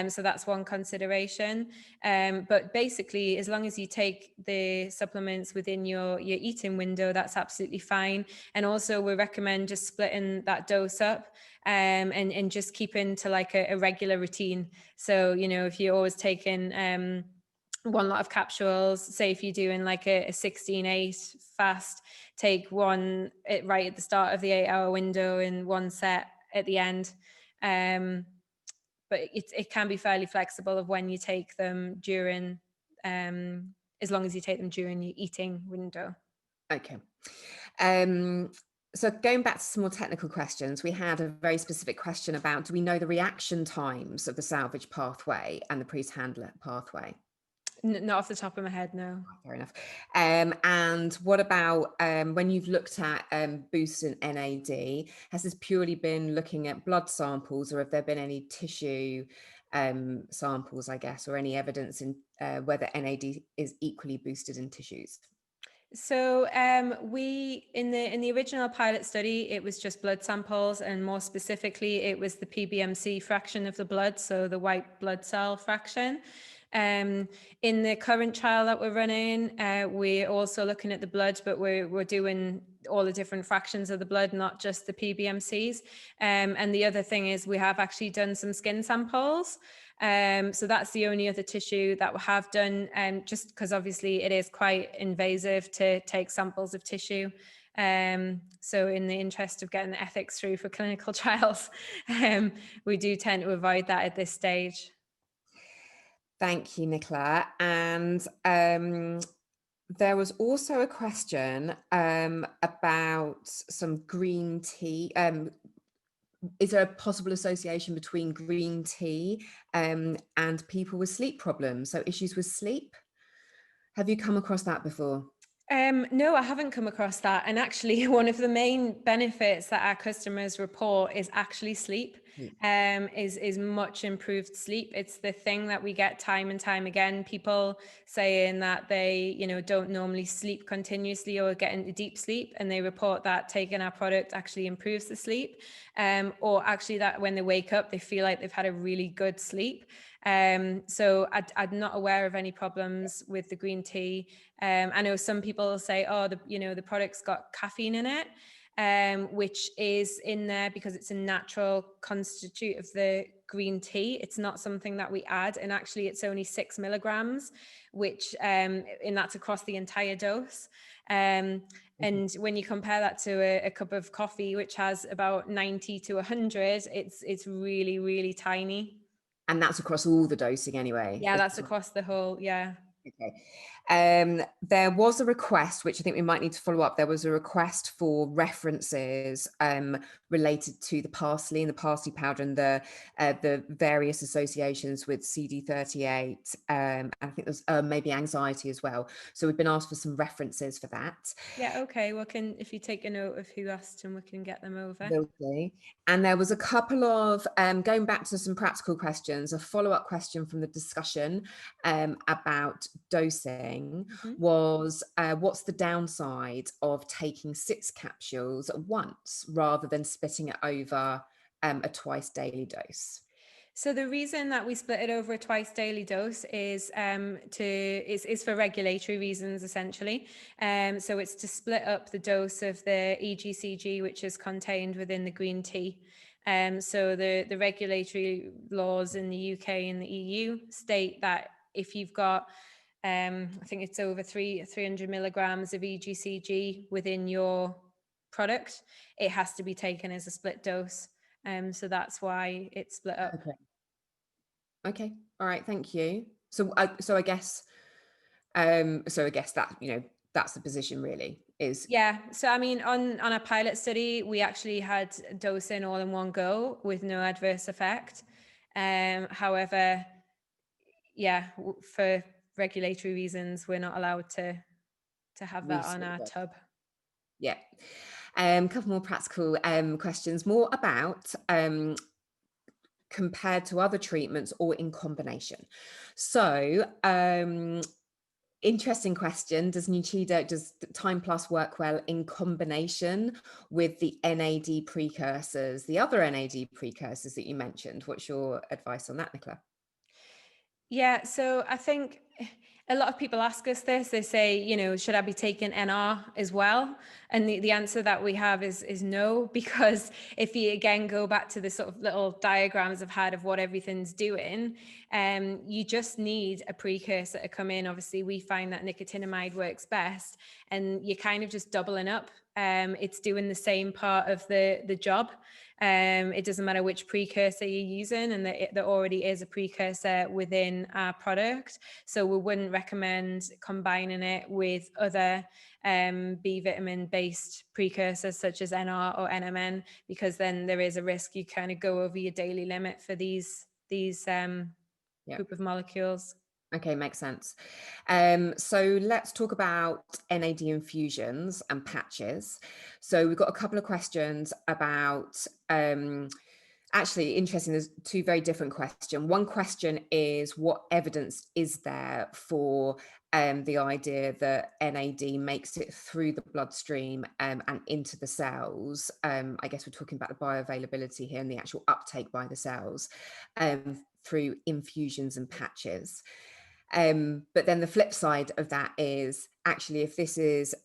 So that's one consideration. But basically, as long as you take the supplements within your eating window, that's absolutely fine. And also we recommend just splitting that dose up, and just keeping to like a regular routine. So, if you're always taking one lot of capsules, say if you're doing like a 16-8 fast, take one right at the start of the 8-hour window and one set at the end. But it can be fairly flexible of when you take them during as long as you take them during your eating window. Okay. Um, so going back to some more technical questions, we had a very specific question about, do we know the reaction times of the salvage pathway and the priest-handler pathway? Not off the top of my head, no. Fair enough. And what about when you've looked at boosts in NAD, has this purely been looking at blood samples, or have there been any tissue samples, I guess, or any evidence in whether NAD is equally boosted in tissues? So we in the original pilot study, it was just blood samples, and more specifically, it was the PBMC fraction of the blood, so the white blood cell fraction. In the current trial that we're running, we're also looking at the blood, but we're doing all the different fractions of the blood, not just the PBMCs. And the other thing is we have actually done some skin samples. So that's the only other tissue that we have done, just because obviously it is quite invasive to take samples of tissue. So in the interest of getting the ethics through for clinical trials, we do tend to avoid that at this stage. Thank you, Nichola. And there was also a question about some green tea. Is there a possible association between green tea and people with sleep problems? So issues with sleep? Have you come across that before? No, I haven't come across that. And actually, one of the main benefits that our customers report is actually sleep. Mm. Is much improved sleep. It's the thing that we get time and time again. People saying that they, don't normally sleep continuously or get into deep sleep, and they report that taking our product actually improves the sleep, or actually that when they wake up, they feel like they've had a really good sleep. So I'm not aware of any problems with the green tea. I know some people say, oh, the product's got caffeine in it, which is in there because it's a natural constitute of the green tea. It's not something that we add, and actually it's only 6 milligrams, which and that's across the entire dose. And when you compare that to a cup of coffee, which has about 90 to 100, it's really, really tiny. And that's across all the dosing anyway. Yeah, that's across the whole, yeah. Okay. There was a request, which I think we might need to follow up. There was a request for references related to the parsley and the parsley powder and the various associations with CD38. I think there's maybe anxiety as well. So we've been asked for some references for that. Yeah, okay. Well, if you take a note of who asked and we can get them over. Will do. And there was a couple of, going back to some practical questions, a follow-up question from the discussion about dosing Mhm. was, what's the downside of taking 6 capsules at once rather than splitting it over a twice daily dose? So the reason that we split it over a twice daily dose is is for regulatory reasons essentially. So it's to split up the dose of the EGCG, which is contained within the green tea. So the regulatory laws in the UK and the EU state that if you've got I think it's over 300 milligrams of EGCG within your product, it has to be taken as a split dose. So that's why it's split up. Okay. Okay. All right. Thank you. So I guess that, that's the position really is. Yeah. So I mean, on a pilot study, we actually had dosing all in one go with no adverse effect. However, yeah, for regulatory reasons, we're not allowed to have that on our tub. Yeah. Couple more practical questions, more about compared to other treatments or in combination. So, interesting question. Does Time Plus work well in combination with the NAD precursors, the other NAD precursors that you mentioned? What's your advice on that, Nichola? Yeah, so I think a lot of people ask us this. They say, should I be taking NR as well? And the answer that we have is no, because if you again go back to the sort of little diagrams I've had of what everything's doing, you just need a precursor to come in. Obviously, we find that nicotinamide works best, and you're kind of just doubling up. It's doing the same part of the job. It doesn't matter which precursor you're using, and there already is a precursor within our product. So we wouldn't recommend combining it with other B vitamin based precursors such as NR or NMN, because then there is a risk you kind of go over your daily limit for these group of molecules. Okay, makes sense. So let's talk about NAD infusions and patches. So we've got a couple of questions about, actually interesting, there's two very different questions. One question is, what evidence is there for the idea that NAD makes it through the bloodstream and into the cells? I guess we're talking about the bioavailability here and the actual uptake by the cells through infusions and patches. But then the flip side of that is, actually, if this is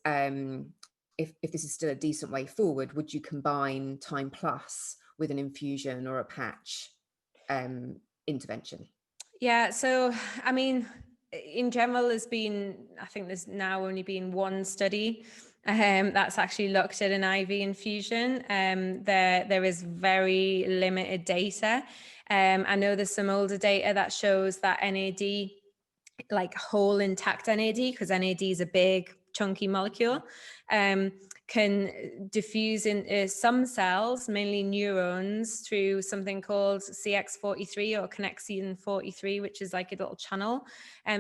if this is still a decent way forward, would you combine Time Plus with an infusion or a patch intervention? Yeah, so I mean, in general, I think there's now only been one study that's actually looked at an IV infusion. There is very limited data. I know there's some older data that shows that NAD, like whole intact NAD, because NAD is a big chunky molecule, can diffuse in some cells, mainly neurons, through something called CX43 or connexin 43, which is like a little channel.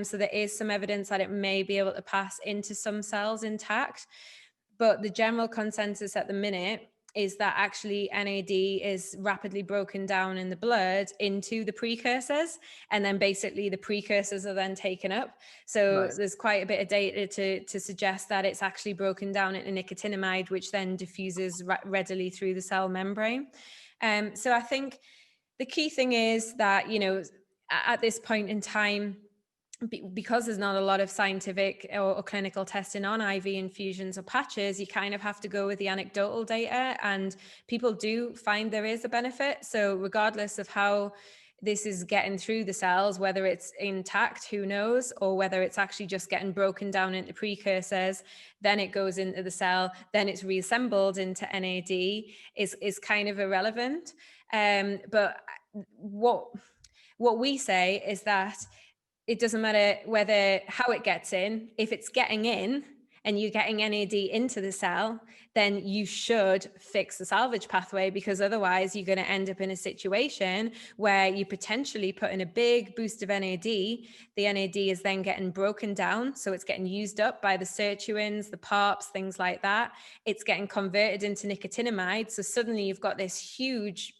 So there is some evidence that it may be able to pass into some cells intact. But the general consensus at the minute is that actually NAD is rapidly broken down in the blood into the precursors, and then basically the precursors are then taken up. So Right. there's quite a bit of data to suggest that it's actually broken down into nicotinamide, which then diffuses readily through the cell membrane. So I think the key thing is that, at this point in time, because there's not a lot of scientific or clinical testing on IV infusions or patches, you kind of have to go with the anecdotal data, and people do find there is a benefit. So regardless of how this is getting through the cells, whether it's intact, who knows, or whether it's actually just getting broken down into precursors, then it goes into the cell, then it's reassembled into NAD, is kind of irrelevant. But what we say is that it doesn't matter how it gets in. If it's getting in and you're getting NAD into the cell, then you should fix the salvage pathway, because otherwise you're going to end up in a situation where you potentially put in a big boost of NAD. The NAD is then getting broken down, so it's getting used up by the sirtuins, the PARPs, things like that. It's getting converted into nicotinamide, so suddenly you've got this huge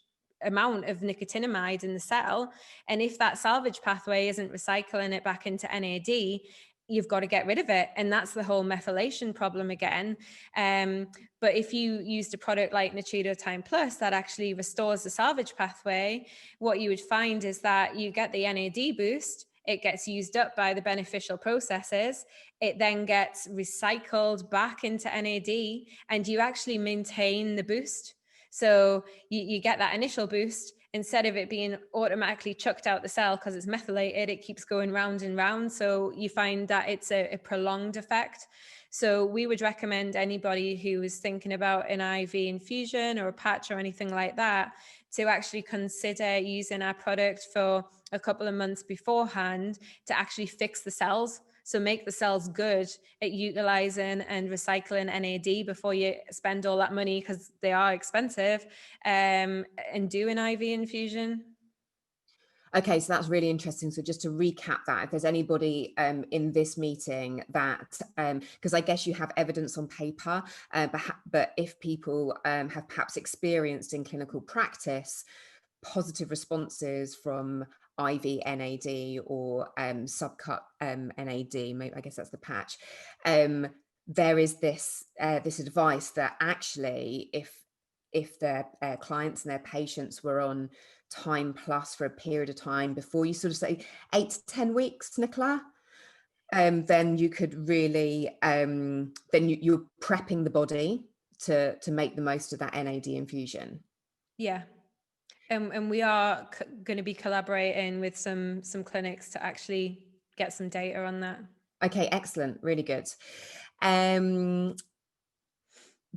amount of nicotinamide in the cell, and if that salvage pathway isn't recycling it back into NAD, you've got to get rid of it, and that's the whole methylation problem again. But if you used a product like Nuchido Time Plus that actually restores the salvage pathway, what you would find is that you get the NAD boost, it gets used up by the beneficial processes, it then gets recycled back into NAD, and you actually maintain the boost. So you get that initial boost. Instead of it being automatically chucked out the cell because it's methylated, it keeps going round and round. So you find that it's a prolonged effect. So we would recommend anybody who is thinking about an IV infusion or a patch or anything like that to actually consider using our product for a couple of months beforehand to actually fix the cells. So make the cells good at utilizing and recycling NAD before you spend all that money, because they are expensive, and do an IV infusion. Okay, so that's really interesting. So just to recap that, if there's anybody in this meeting that, because I guess you have evidence on paper, but if people have perhaps experienced in clinical practice positive responses from IV NAD or subcut NAD, maybe, I guess that's the patch, there is this advice that actually if their clients and their patients were on Time Plus for a period of time before, you sort of say 8 to 10 weeks, Nichola, then you could really, you're prepping the body to make the most of that NAD infusion. Yeah. And we are going to be collaborating with some clinics to actually get some data on that. Okay, excellent. Really good.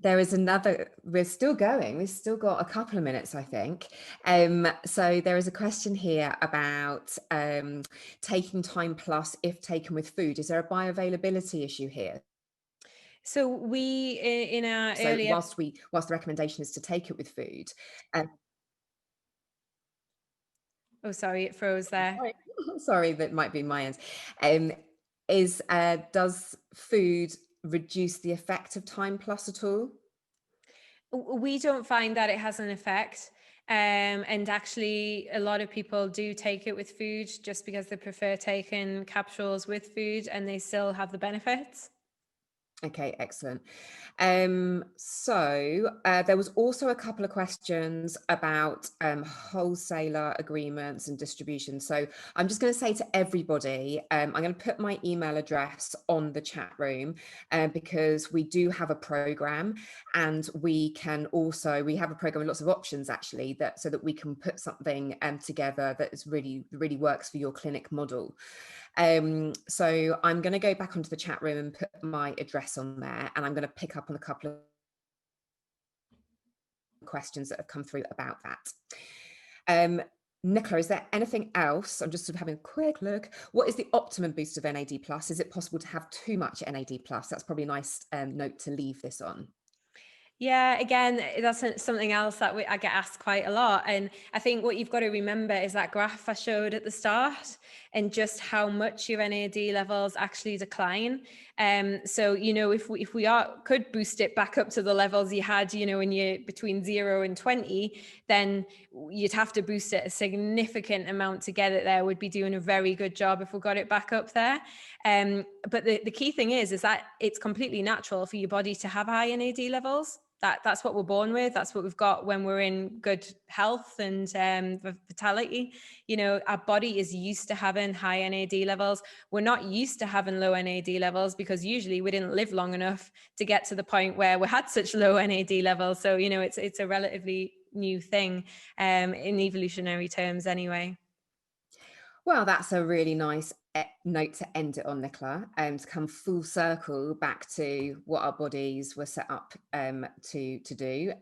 There is another, we're still going, we've still got a couple of minutes, I think. So there is a question here about taking Time Plus if taken with food. Is there a bioavailability issue here? So we, in our So earlier... whilst the recommendation is to take it with food. Oh, sorry, it froze there. Sorry, that might be my end. Does food reduce the effect of Time Plus at all? We don't find that it has an effect. And actually, a lot of people do take it with food just because they prefer taking capsules with food and they still have the benefits. Okay, excellent. So there was also a couple of questions about wholesaler agreements and distribution. So I'm just going to say to everybody, I'm going to put my email address on the chat room because we do have a program, and we have a program with lots of options actually, so that we can put something together that is really works for your clinic model. So I'm going to go back onto the chat room and put my address on there, and I'm going to pick up on a couple of questions that have come through about that. Nichola, is there anything else? I'm just sort of having a quick look. What is the optimum boost of NAD+? Is it possible to have too much NAD+? That's probably a nice note to leave this on. Yeah, again, that's something else that I get asked quite a lot. And I think what you've got to remember is that graph I showed at the start and just how much your NAD levels actually decline. So, if we could boost it back up to the levels you had, when you're between 0 and 20, then you'd have to boost it a significant amount to get it there. We'd be doing a very good job if we got it back up there. But the key thing is that it's completely natural for your body to have high NAD levels. That's what we're born with. That's what we've got when we're in good health and vitality. Our body is used to having high NAD levels. We're not used to having low NAD levels because usually we didn't live long enough to get to the point where we had such low NAD levels. So, it's a relatively new thing in evolutionary terms anyway. Well, that's a really nice note to end it on, Nichola, to come full circle back to what our bodies were set up to do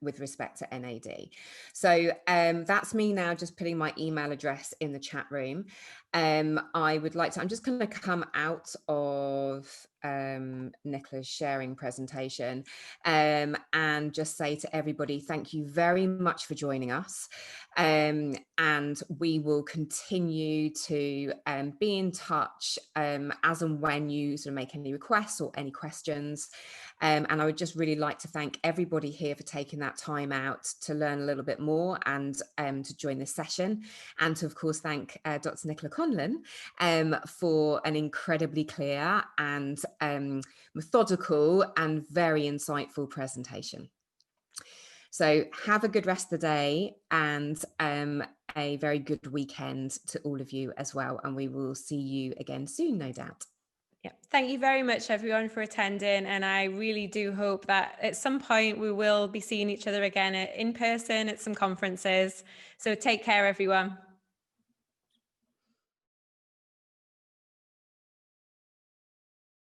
with respect to NAD. So that's me now just putting my email address in the chat room. I'm just going to come out of Nichola's sharing presentation and just say to everybody, thank you very much for joining us. And we will continue to be in touch as and when you sort of make any requests or any questions. And I would just really like to thank everybody here for taking that time out to learn a little bit more and to join this session. And to, of course, thank Dr. Nichola Conlon for an incredibly clear and methodical and very insightful presentation. So have a good rest of the day and a very good weekend to all of you as well. And we will see you again soon, no doubt. Yeah. Thank you very much, everyone, for attending. And I really do hope that at some point we will be seeing each other again in person at some conferences. So take care, everyone.